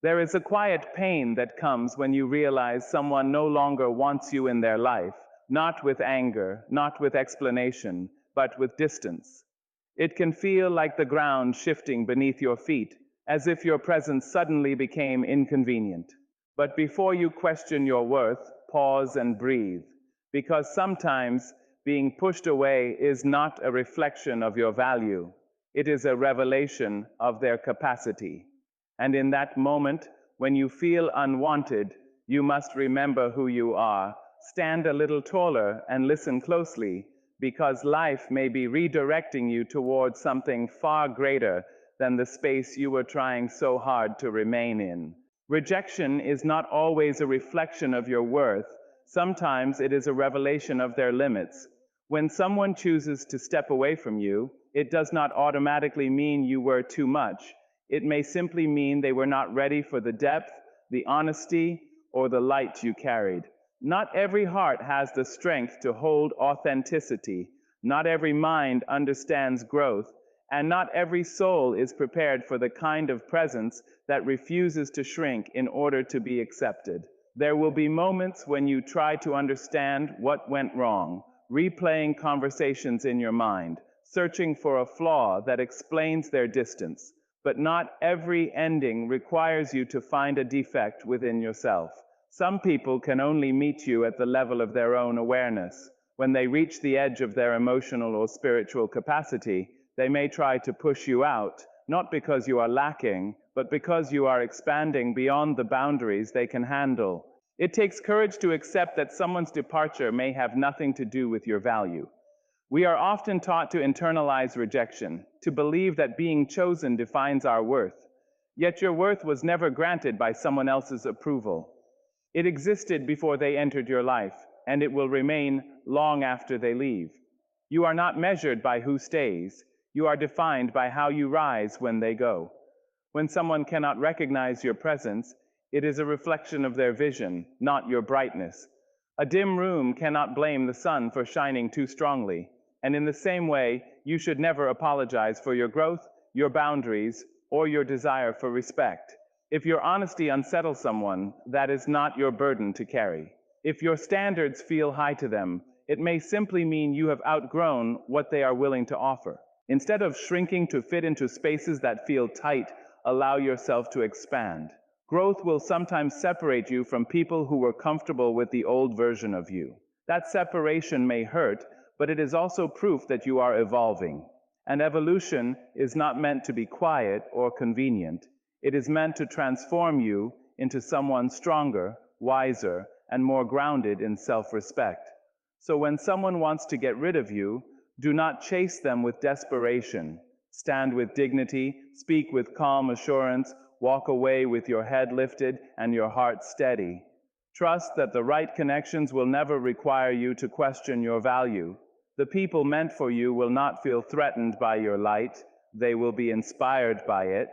There is a quiet pain that comes when you realize someone no longer wants you in their life, not with anger, not with explanation, but with distance. It can feel like the ground shifting beneath your feet, as if your presence suddenly became inconvenient. But before you question your worth, pause and breathe, because sometimes being pushed away is not a reflection of your value, it is a revelation of their capacity. And in that moment, when you feel unwanted, you must remember who you are, stand a little taller, and listen closely, because life may be redirecting you towards something far greater than the space you were trying so hard to remain in. Rejection is not always a reflection of your worth. Sometimes it is a revelation of their limits. When someone chooses to step away from you, it does not automatically mean you were too much. It may simply mean they were not ready for the depth, the honesty, or the light you carried. Not every heart has the strength to hold authenticity. Not every mind understands growth. And not every soul is prepared for the kind of presence that refuses to shrink in order to be accepted. There will be moments when you try to understand what went wrong, replaying conversations in your mind, searching for a flaw that explains their distance. But not every ending requires you to find a defect within yourself. Some people can only meet you at the level of their own awareness. When they reach the edge of their emotional or spiritual capacity, they may try to push you out, not because you are lacking, but because you are expanding beyond the boundaries they can handle. It takes courage to accept that someone's departure may have nothing to do with your value. We are often taught to internalize rejection, to believe that being chosen defines our worth. Yet your worth was never granted by someone else's approval. It existed before they entered your life, and it will remain long after they leave. You are not measured by who stays. You are defined by how you rise when they go. When someone cannot recognize your presence, it is a reflection of their vision, not your brightness. A dim room cannot blame the sun for shining too strongly. And in the same way, you should never apologize for your growth, your boundaries, or your desire for respect. If your honesty unsettles someone, that is not your burden to carry. If your standards feel high to them, it may simply mean you have outgrown what they are willing to offer. Instead of shrinking to fit into spaces that feel tight, allow yourself to expand. Growth will sometimes separate you from people who were comfortable with the old version of you. That separation may hurt, but it is also proof that you are evolving. And evolution is not meant to be quiet or convenient. It is meant to transform you into someone stronger, wiser, and more grounded in self-respect. So when someone wants to get rid of you, do not chase them with desperation. Stand with dignity, speak with calm assurance, walk away with your head lifted and your heart steady. Trust that the right connections will never require you to question your value. The people meant for you will not feel threatened by your light. They will be inspired by it.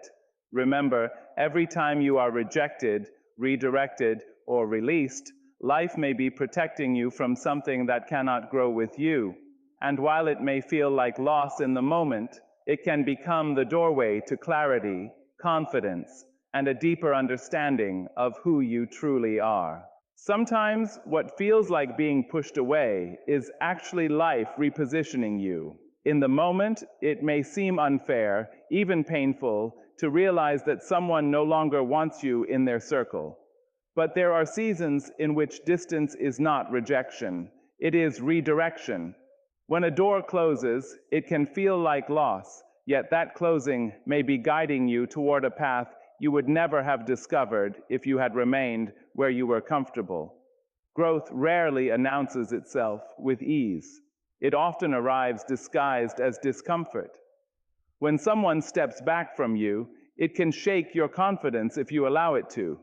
Remember, every time you are rejected, redirected, or released, life may be protecting you from something that cannot grow with you. And while it may feel like loss in the moment, it can become the doorway to clarity, confidence, and a deeper understanding of who you truly are. Sometimes what feels like being pushed away is actually life repositioning you. In the moment, it may seem unfair, even painful, to realize that someone no longer wants you in their circle. But there are seasons in which distance is not rejection. It is redirection. When a door closes, it can feel like loss, yet that closing may be guiding you toward a path you would never have discovered if you had remained where you were comfortable. Growth rarely announces itself with ease. It often arrives disguised as discomfort. When someone steps back from you, it can shake your confidence if you allow it to.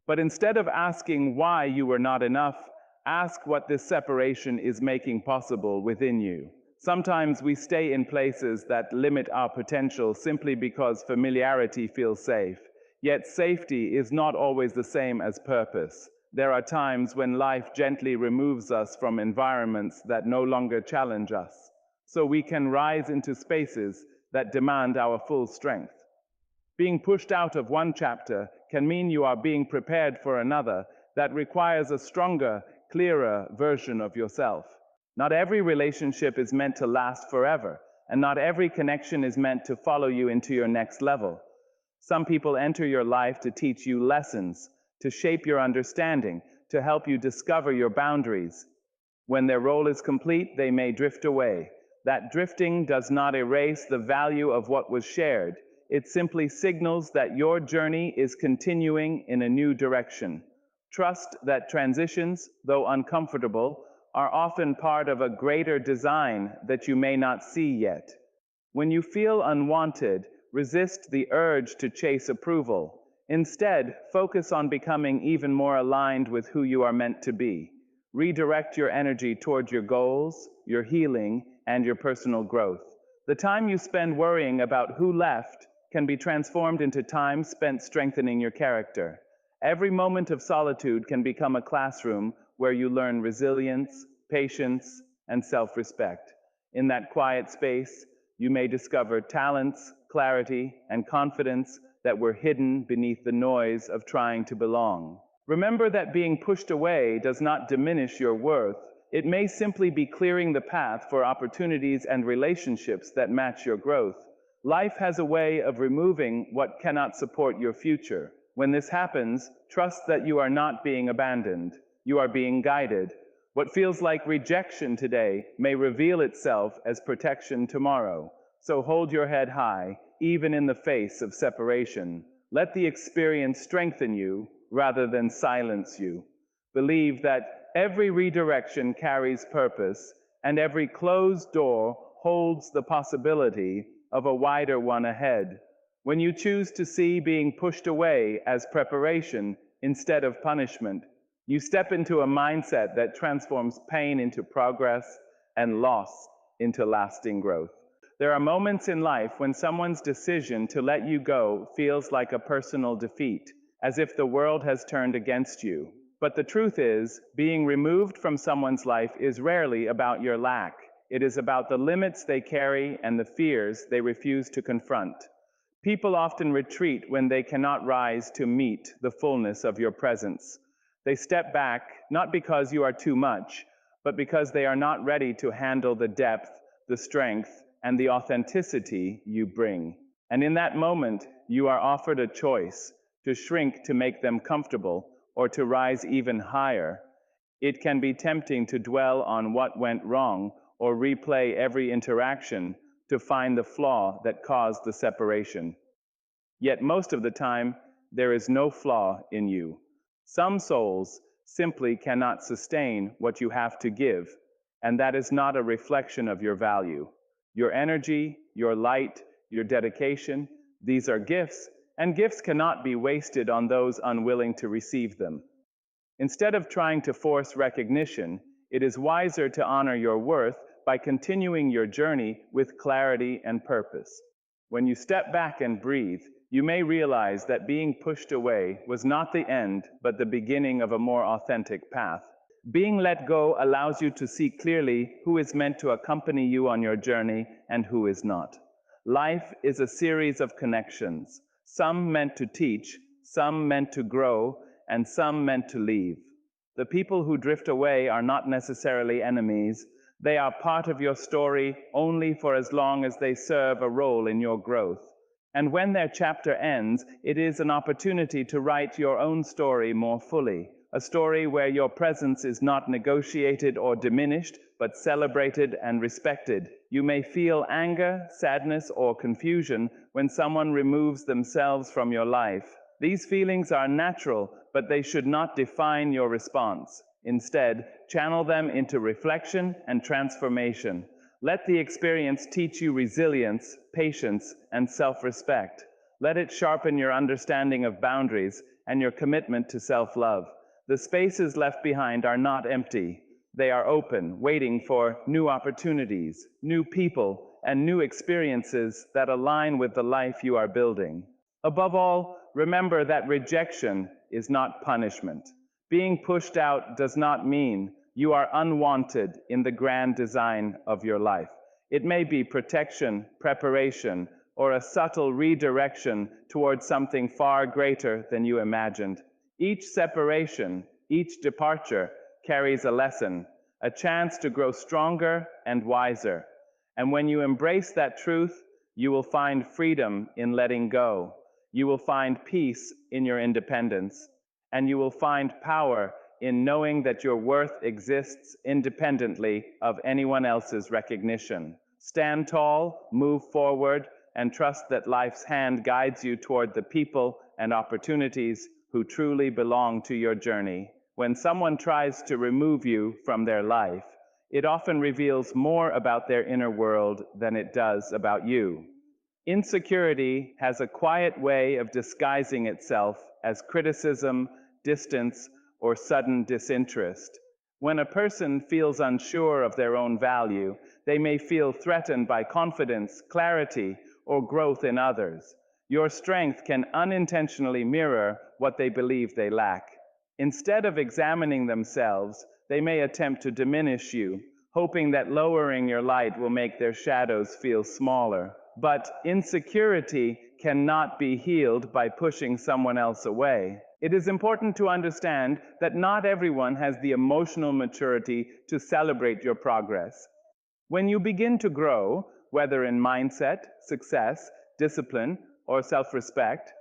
But instead of asking why you were not enough, ask what this separation is making possible within you. Sometimes we stay in places that limit our potential simply because familiarity feels safe. Yet safety is not always the same as purpose. There are times when life gently removes us from environments that no longer challenge us, so we can rise into spaces that demand our full strength. Being pushed out of one chapter can mean you are being prepared for another that requires a stronger, clearer version of yourself. Not every relationship is meant to last forever, and not every connection is meant to follow you into your next level. Some people enter your life to teach you lessons, to shape your understanding, to help you discover your boundaries. When their role is complete, they may drift away. That drifting does not erase the value of what was shared. It simply signals that your journey is continuing in a new direction. Trust that transitions, though uncomfortable, are often part of a greater design that you may not see yet. When you feel unwanted, resist the urge to chase approval. Instead, focus on becoming even more aligned with who you are meant to be. Redirect your energy toward your goals, your healing, and your personal growth. The time you spend worrying about who left can be transformed into time spent strengthening your character. Every moment of solitude can become a classroom where you learn resilience, patience, and self-respect. In that quiet space, you may discover talents, clarity, and confidence that were hidden beneath the noise of trying to belong. Remember that being pushed away does not diminish your worth. It may simply be clearing the path for opportunities and relationships that match your growth. Life has a way of removing what cannot support your future. When this happens, trust that you are not being abandoned. You are being guided. What feels like rejection today may reveal itself as protection tomorrow. So hold your head high, even in the face of separation. Let the experience strengthen you rather than silence you. Believe that every redirection carries purpose, and every closed door holds the possibility of a wider one ahead. When you choose to see being pushed away as preparation instead of punishment, you step into a mindset that transforms pain into progress and loss into lasting growth. There are moments in life when someone's decision to let you go feels like a personal defeat, as if the world has turned against you. But the truth is, being removed from someone's life is rarely about your lack. It is about the limits they carry and the fears they refuse to confront. People often retreat when they cannot rise to meet the fullness of your presence. They step back, not because you are too much, but because they are not ready to handle the depth, the strength, and the authenticity you bring. And in that moment, you are offered a choice: to shrink to make them comfortable, or to rise even higher. It can be tempting to dwell on what went wrong, or replay every interaction to find the flaw that caused the separation. Yet most of the time, there is no flaw in you. Some souls simply cannot sustain what you have to give, and that is not a reflection of your value. Your energy, your light, your dedication, these are gifts, and gifts cannot be wasted on those unwilling to receive them. Instead of trying to force recognition, it is wiser to honor your worth by continuing your journey with clarity and purpose. When you step back and breathe, you may realize that being pushed away was not the end, but the beginning of a more authentic path. Being let go allows you to see clearly who is meant to accompany you on your journey and who is not. Life is a series of connections, some meant to teach, some meant to grow, and some meant to leave. The people who drift away are not necessarily enemies. They are part of your story only for as long as they serve a role in your growth. And when their chapter ends, it is an opportunity to write your own story more fully, a story where your presence is not negotiated or diminished, but celebrated and respected. You may feel anger, sadness, or confusion when someone removes themselves from your life. These feelings are natural, but they should not define your response. Instead, channel them into reflection and transformation. Let the experience teach you resilience, patience, and self-respect. Let it sharpen your understanding of boundaries and your commitment to self-love. The spaces left behind are not empty. They are open, waiting for new opportunities, new people, and new experiences that align with the life you are building. Above all, remember that rejection is not punishment. Being pushed out does not mean you are unwanted in the grand design of your life. It may be protection, preparation, or a subtle redirection towards something far greater than you imagined. Each separation, each departure carries a lesson, a chance to grow stronger and wiser. And when you embrace that truth, you will find freedom in letting go. You will find peace in your independence. And you will find power in knowing that your worth exists independently of anyone else's recognition. Stand tall, move forward, and trust that life's hand guides you toward the people and opportunities who truly belong to your journey. When someone tries to remove you from their life, it often reveals more about their inner world than it does about you. Insecurity has a quiet way of disguising itself as criticism, distance, or sudden disinterest. When a person feels unsure of their own value, they may feel threatened by confidence, clarity, or growth in others. Your strength can unintentionally mirror what they believe they lack. Instead of examining themselves, they may attempt to diminish you, hoping that lowering your light will make their shadows feel smaller. But insecurity cannot be healed by pushing someone else away. It is important to understand that not everyone has the emotional maturity to celebrate your progress. When you begin to grow, whether in mindset, success, discipline, or self-respect,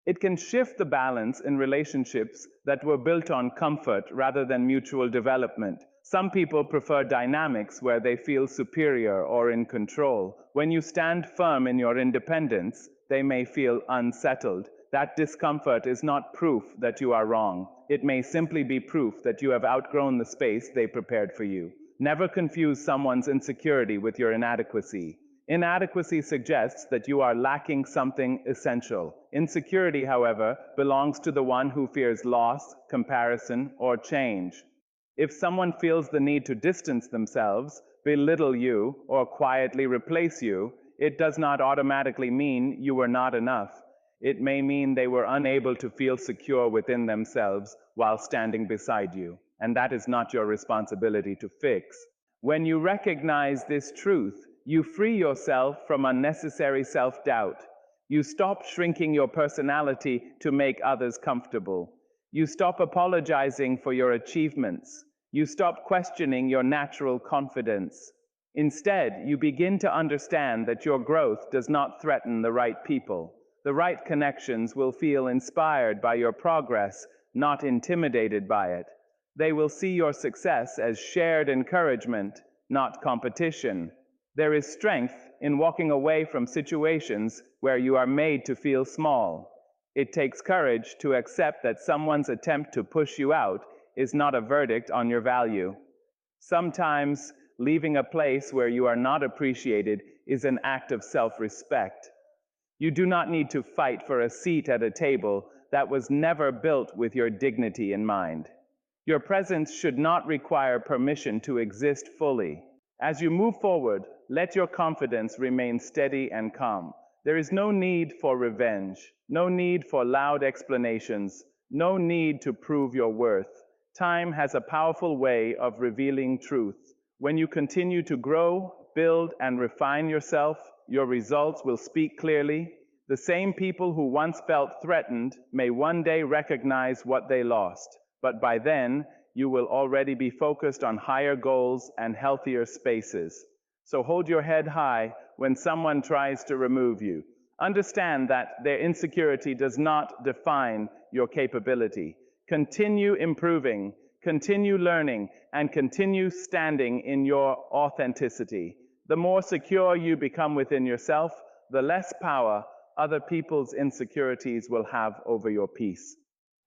it can shift the balance in relationships that were built on comfort rather than mutual development. Some people prefer dynamics where they feel superior or in control. When you stand firm in your independence, they may feel unsettled. That discomfort is not proof that you are wrong. It may simply be proof that you have outgrown the space they prepared for you. Never confuse someone's insecurity with your inadequacy. Inadequacy suggests that you are lacking something essential. Insecurity, however, belongs to the one who fears loss, comparison, or change. If someone feels the need to distance themselves, belittle you, or quietly replace you, it does not automatically mean you were not enough. It may mean they were unable to feel secure within themselves while standing beside you, and that is not your responsibility to fix. When you recognize this truth, you free yourself from unnecessary self-doubt. You stop shrinking your personality to make others comfortable. You stop apologizing for your achievements. You stop questioning your natural confidence. Instead, you begin to understand that your growth does not threaten the right people. The right connections will feel inspired by your progress, not intimidated by it. They will see your success as shared encouragement, not competition. There is strength in walking away from situations where you are made to feel small. It takes courage to accept that someone's attempt to push you out is not a verdict on your value. Sometimes, leaving a place where you are not appreciated is an act of self-respect. You do not need to fight for a seat at a table that was never built with your dignity in mind. Your presence should not require permission to exist fully. As you move forward, let your confidence remain steady and calm. There is no need for revenge, no need for loud explanations, no need to prove your worth. Time has a powerful way of revealing truth. When you continue to grow, build, and refine yourself, your results will speak clearly. The same people who once felt threatened may one day recognize what they lost, but by then, you will already be focused on higher goals and healthier spaces. So hold your head high when someone tries to remove you. Understand that their insecurity does not define your capability. Continue improving, continue learning, and continue standing in your authenticity. The more secure you become within yourself, the less power other people's insecurities will have over your peace.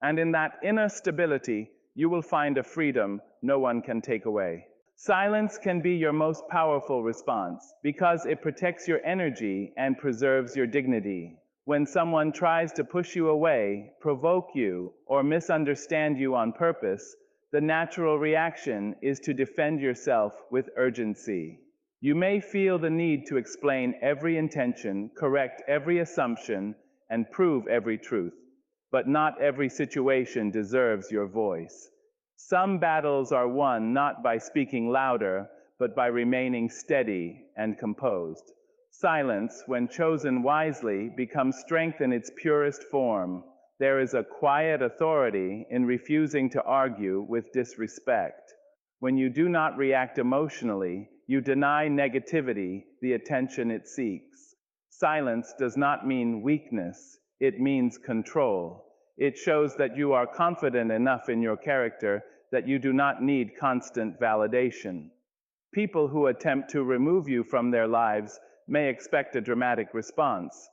And in that inner stability, you will find a freedom no one can take away. Silence can be your most powerful response because it protects your energy and preserves your dignity. When someone tries to push you away, provoke you, or misunderstand you on purpose, the natural reaction is to defend yourself with urgency. You may feel the need to explain every intention, correct every assumption, and prove every truth. But not every situation deserves your voice. Some battles are won not by speaking louder, but by remaining steady and composed. Silence, when chosen wisely, becomes strength in its purest form. There is a quiet authority in refusing to argue with disrespect. When you do not react emotionally, you deny negativity the attention it seeks. Silence does not mean weakness, it means control. It shows that you are confident enough in your character that you do not need constant validation. People who attempt to remove you from their lives may expect a dramatic response.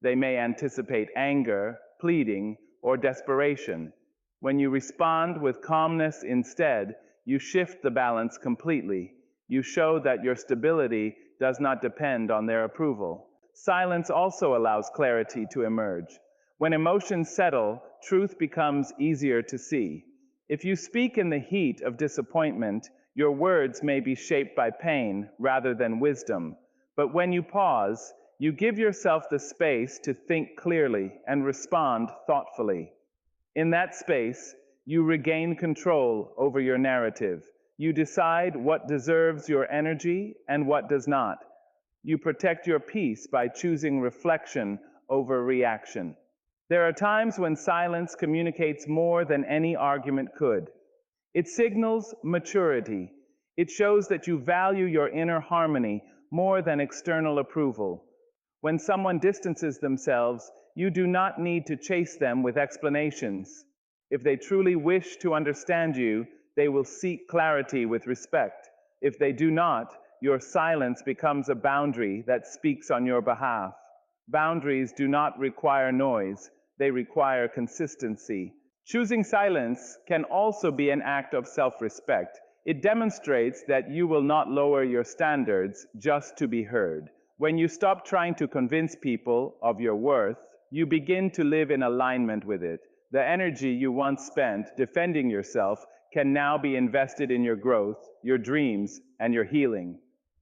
They may anticipate anger, pleading, or desperation. When you respond with calmness instead, you shift the balance completely. You show that your stability does not depend on their approval. Silence also allows clarity to emerge. When emotions settle, truth becomes easier to see. If you speak in the heat of disappointment, your words may be shaped by pain rather than wisdom. But when you pause, you give yourself the space to think clearly and respond thoughtfully. In that space, you regain control over your narrative. You decide what deserves your energy and what does not. You protect your peace by choosing reflection over reaction. There are times when silence communicates more than any argument could. It signals maturity. It shows that you value your inner harmony more than external approval. When someone distances themselves, you do not need to chase them with explanations. If they truly wish to understand you, they will seek clarity with respect. If they do not, your silence becomes a boundary that speaks on your behalf. Boundaries do not require noise, they require consistency. Choosing silence can also be an act of self-respect. It demonstrates that you will not lower your standards just to be heard. When you stop trying to convince people of your worth, you begin to live in alignment with it. The energy you once spent defending yourself can now be invested in your growth, your dreams, and your healing.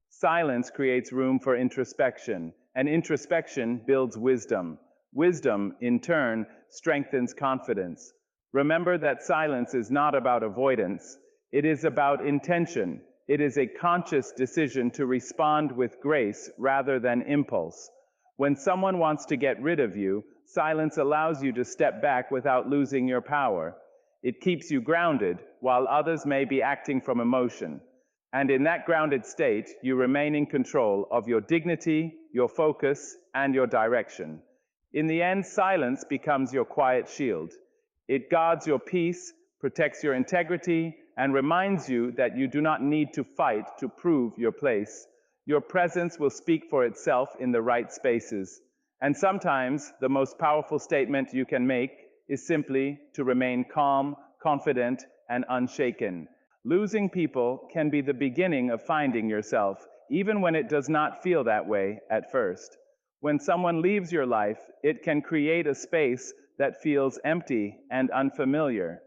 Silence creates room for introspection, and introspection builds wisdom. Wisdom, in turn, strengthens confidence. Remember that silence is not about avoidance. It is about intention. It is a conscious decision to respond with grace rather than impulse. When someone wants to get rid of you, silence allows you to step back without losing your power. It keeps you grounded, while others may be acting from emotion. And in that grounded state, you remain in control of your dignity, your focus, and your direction. In the end, silence becomes your quiet shield. It guards your peace, protects your integrity, and reminds you that you do not need to fight to prove your place. Your presence will speak for itself in the right spaces. And sometimes the most powerful statement you can make is simply to remain calm, confident, and unshaken. Losing people can be the beginning of finding yourself, even when it does not feel that way at first. When someone leaves your life, it can create a space that feels empty and unfamiliar.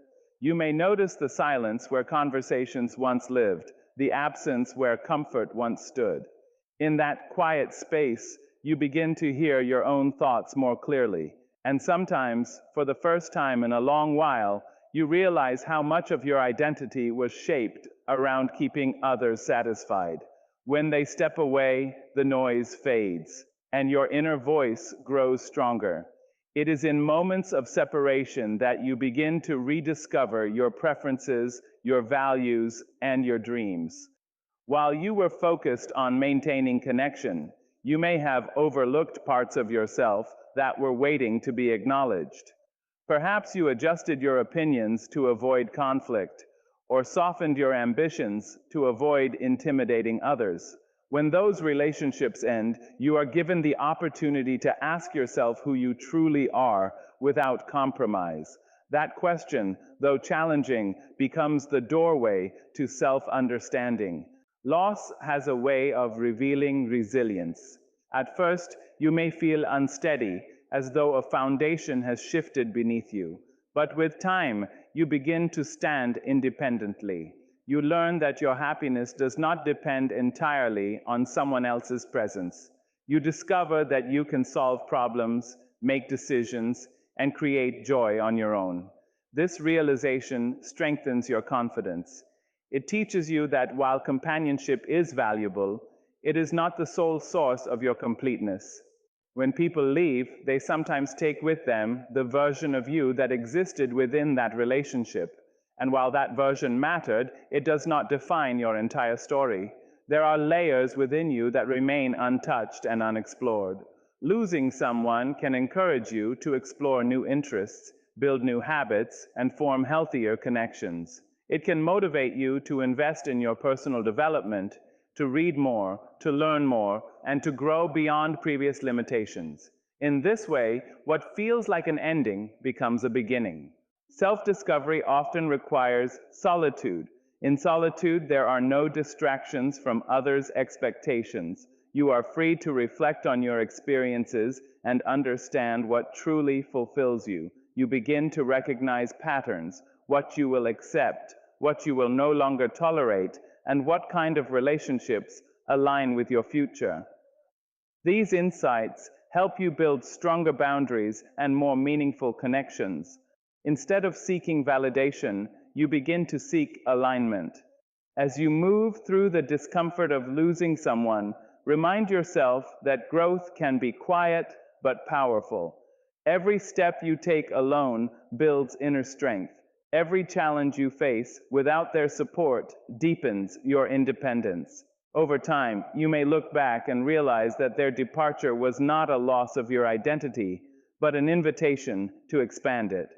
You may notice the silence where conversations once lived, the absence where comfort once stood. In that quiet space, you begin to hear your own thoughts more clearly. And sometimes, for the first time in a long while, you realize how much of your identity was shaped around keeping others satisfied. When they step away, the noise fades, and your inner voice grows stronger. It is in moments of separation that you begin to rediscover your preferences, your values, and your dreams. While you were focused on maintaining connection, you may have overlooked parts of yourself that were waiting to be acknowledged. Perhaps you adjusted your opinions to avoid conflict, or softened your ambitions to avoid intimidating others. When those relationships end, you are given the opportunity to ask yourself who you truly are without compromise. That question, though challenging, becomes the doorway to self-understanding. Loss has a way of revealing resilience. At first, you may feel unsteady, as though a foundation has shifted beneath you. But with time, you begin to stand independently. You learn that your happiness does not depend entirely on someone else's presence. You discover that you can solve problems, make decisions, and create joy on your own. This realization strengthens your confidence. It teaches you that while companionship is valuable, It is not the sole source of your completeness. When people leave, they sometimes take with them the version of you that existed within that relationship. And while that version mattered, it does not define your entire story. There are layers within you that remain untouched and unexplored. Losing someone can encourage you to explore new interests, build new habits, and form healthier connections. It can motivate you to invest in your personal development, to read more, to learn more, and to grow beyond previous limitations. In this way, what feels like an ending becomes a beginning. Self-discovery often requires solitude. In solitude, there are no distractions from others' expectations. You are free to reflect on your experiences and understand what truly fulfills you. You begin to recognize patterns, what you will accept, what you will no longer tolerate, and what kind of relationships align with your future. These insights help you build stronger boundaries and more meaningful connections. Instead of seeking validation, you begin to seek alignment. As you move through the discomfort of losing someone, remind yourself that growth can be quiet but powerful. Every step you take alone builds inner strength. Every challenge you face without their support deepens your independence. Over time, you may look back and realize that their departure was not a loss of your identity, but an invitation to expand it.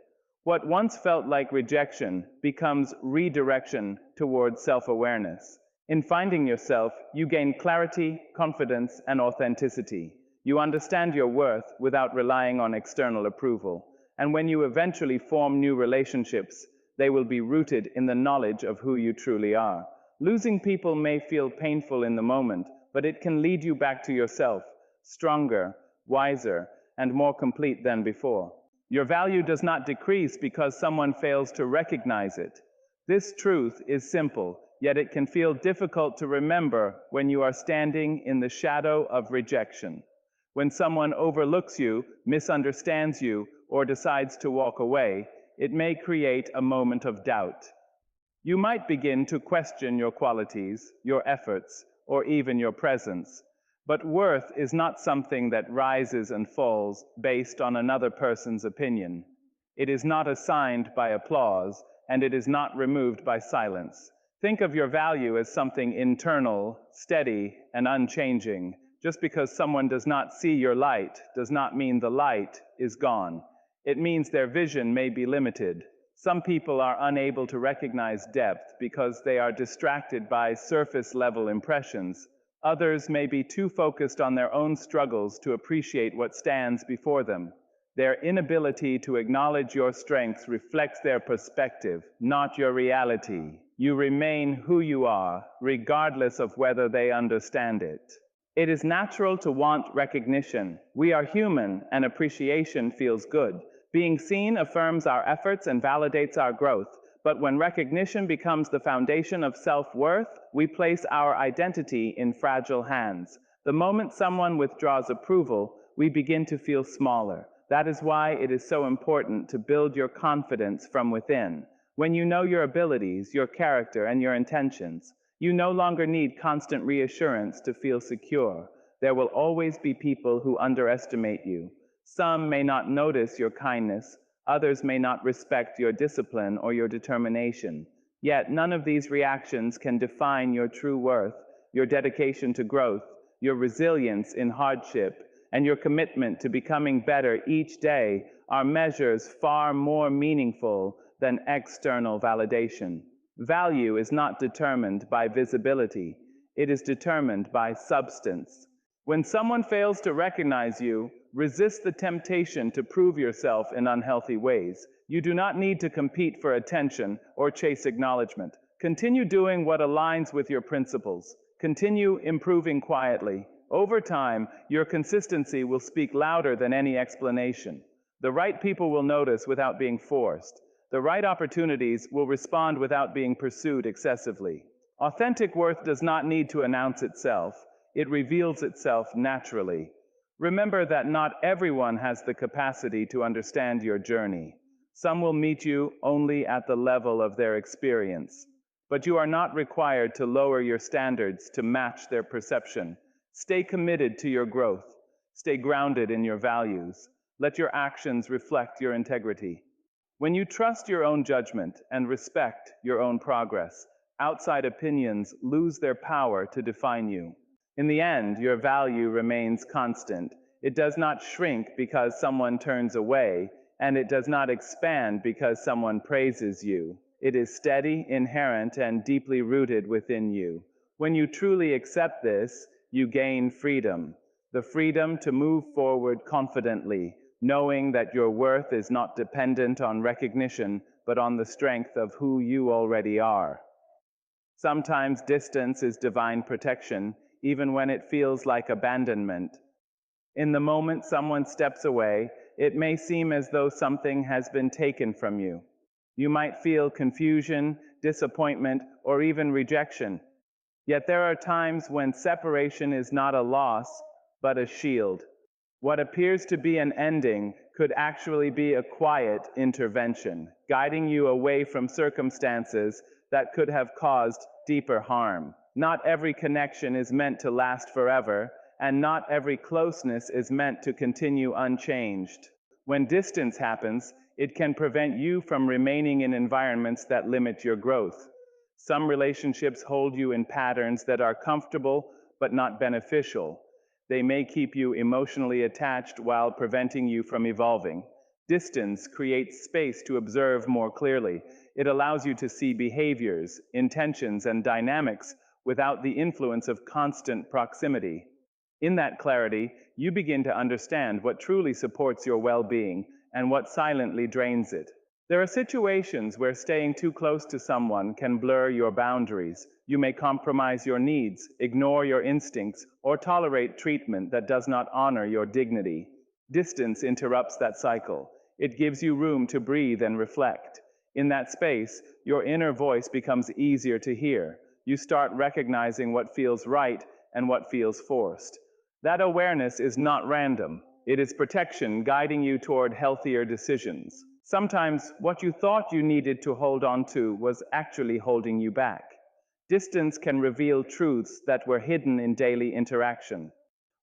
What once felt like rejection becomes redirection towards self-awareness. In finding yourself, you gain clarity, confidence, and authenticity. You understand your worth without relying on external approval. And when you eventually form new relationships, they will be rooted in the knowledge of who you truly are. Losing people may feel painful in the moment, but it can lead you back to yourself, stronger, wiser, and more complete than before. Your value does not decrease because someone fails to recognize it. This truth is simple, yet it can feel difficult to remember when you are standing in the shadow of rejection. When someone overlooks you, misunderstands you, or decides to walk away, it may create a moment of doubt. You might begin to question your qualities, your efforts, or even your presence. But worth is not something that rises and falls based on another person's opinion. It is not assigned by applause, and it is not removed by silence. Think of your value as something internal, steady, and unchanging. Just because someone does not see your light does not mean the light is gone. It means their vision may be limited. Some people are unable to recognize depth because they are distracted by surface-level impressions. Others may be too focused on their own struggles to appreciate what stands before them. Their inability to acknowledge your strengths reflects their perspective, not your reality. You remain who you are, regardless of whether they understand it. It is natural to want recognition. We are human, and appreciation feels good. Being seen affirms our efforts and validates our growth. But when recognition becomes the foundation of self-worth, we place our identity in fragile hands. The moment someone withdraws approval, we begin to feel smaller. That is why it is so important to build your confidence from within. When you know your abilities, your character, and your intentions, you no longer need constant reassurance to feel secure. There will always be people who underestimate you. Some may not notice your kindness. Others may not respect your discipline or your determination. Yet none of these reactions can define your true worth, your dedication to growth, your resilience in hardship, and your commitment to becoming better each day are measures far more meaningful than external validation. Value is not determined by visibility. It is determined by substance. When someone fails to recognize you, resist the temptation to prove yourself in unhealthy ways. You do not need to compete for attention or chase acknowledgement. Continue doing what aligns with your principles. Continue improving quietly. Over time, your consistency will speak louder than any explanation. The right people will notice without being forced. The right opportunities will respond without being pursued excessively. Authentic worth does not need to announce itself. It reveals itself naturally. Remember that not everyone has the capacity to understand your journey. Some will meet you only at the level of their experience. but you are not required to lower your standards to match their perception. Stay committed to your growth. Stay grounded in your values. Let your actions reflect your integrity. When you trust your own judgment and respect your own progress, outside opinions lose their power to define you. In the end, your value remains constant. It does not shrink because someone turns away, and it does not expand because someone praises you. It is steady, inherent, and deeply rooted within you. When you truly accept this, you gain freedom. The freedom to move forward confidently, knowing that your worth is not dependent on recognition, but on the strength of who you already are. Sometimes distance is divine protection, even when it feels like abandonment. In the moment someone steps away, it may seem as though something has been taken from you. You might feel confusion, disappointment, or even rejection. Yet there are times when separation is not a loss, but a shield. What appears to be an ending could actually be a quiet intervention, guiding you away from circumstances that could have caused deeper harm. Not every connection is meant to last forever, and not every closeness is meant to continue unchanged. When distance happens, it can prevent you from remaining in environments that limit your growth. Some relationships hold you in patterns that are comfortable but not beneficial. They may keep you emotionally attached while preventing you from evolving. Distance creates space to observe more clearly. It allows you to see behaviors, intentions, and dynamics without the influence of constant proximity. In that clarity, you begin to understand what truly supports your well-being and what silently drains it. There are situations where staying too close to someone can blur your boundaries. You may compromise your needs, ignore your instincts, or tolerate treatment that does not honor your dignity. Distance interrupts that cycle. It gives you room to breathe and reflect. In that space, your inner voice becomes easier to hear. You start recognizing what feels right and what feels forced. That awareness is not random. It is protection guiding you toward healthier decisions. Sometimes what you thought you needed to hold on to was actually holding you back. Distance can reveal truths that were hidden in daily interaction.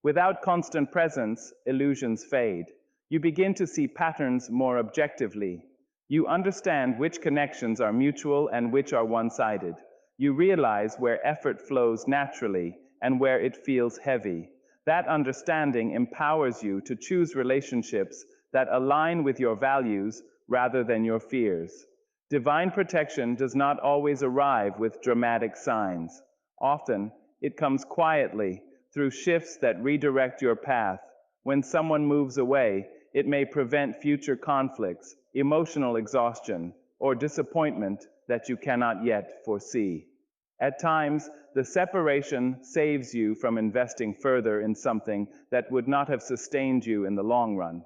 Without constant presence, illusions fade. You begin to see patterns more objectively. You understand which connections are mutual and which are one-sided. You realize where effort flows naturally and where it feels heavy. That understanding empowers you to choose relationships that align with your values rather than your fears. Divine protection does not always arrive with dramatic signs. Often, it comes quietly through shifts that redirect your path. When someone moves away, it may prevent future conflicts, emotional exhaustion, or disappointment that you cannot yet foresee. At times, the separation saves you from investing further in something that would not have sustained you in the long run.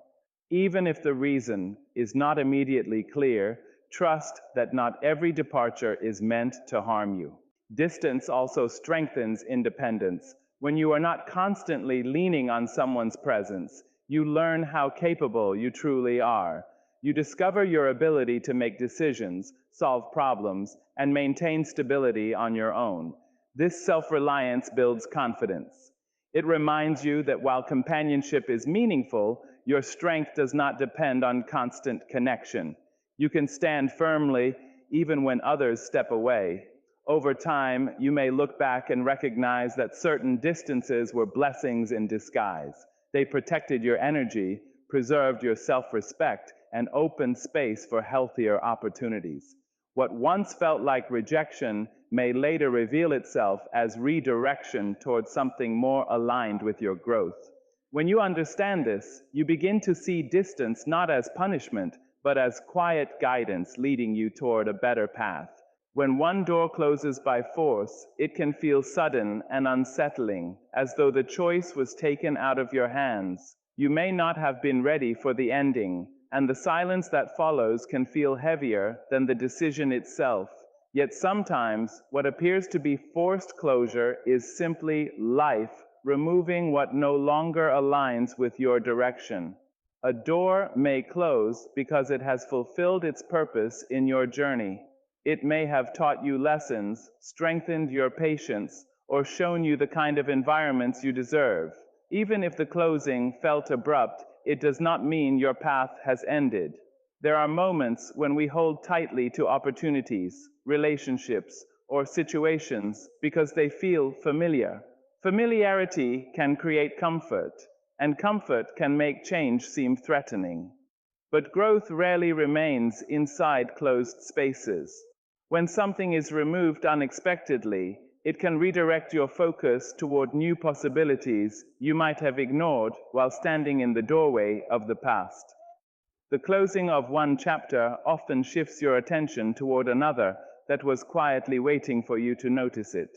Even if the reason is not immediately clear, trust that not every departure is meant to harm you. Distance also strengthens independence. When you are not constantly leaning on someone's presence, you learn how capable you truly are. You discover your ability to make decisions, solve problems, and maintain stability on your own. This self-reliance builds confidence. It reminds you that while companionship is meaningful, your strength does not depend on constant connection. You can stand firmly even when others step away. Over time, you may look back and recognize that certain distances were blessings in disguise. They protected your energy, preserved your self-respect, and opened space for healthier opportunities. What once felt like rejection may later reveal itself as redirection towards something more aligned with your growth. When you understand this, you begin to see distance not as punishment, but as quiet guidance leading you toward a better path. When one door closes by force, it can feel sudden and unsettling, as though the choice was taken out of your hands. You may not have been ready for the ending, and the silence that follows can feel heavier than the decision itself. Yet sometimes, what appears to be forced closure is simply life removing what no longer aligns with your direction. A door may close because it has fulfilled its purpose in your journey. It may have taught you lessons, strengthened your patience, or shown you the kind of environments you deserve. Even if the closing felt abrupt, it does not mean your path has ended. There are moments when we hold tightly to opportunities, relationships, or situations because they feel familiar. Familiarity can create comfort, and comfort can make change seem threatening. But growth rarely remains inside closed spaces. When something is removed unexpectedly, it can redirect your focus toward new possibilities you might have ignored while standing in the doorway of the past. The closing of one chapter often shifts your attention toward another that was quietly waiting for you to notice it.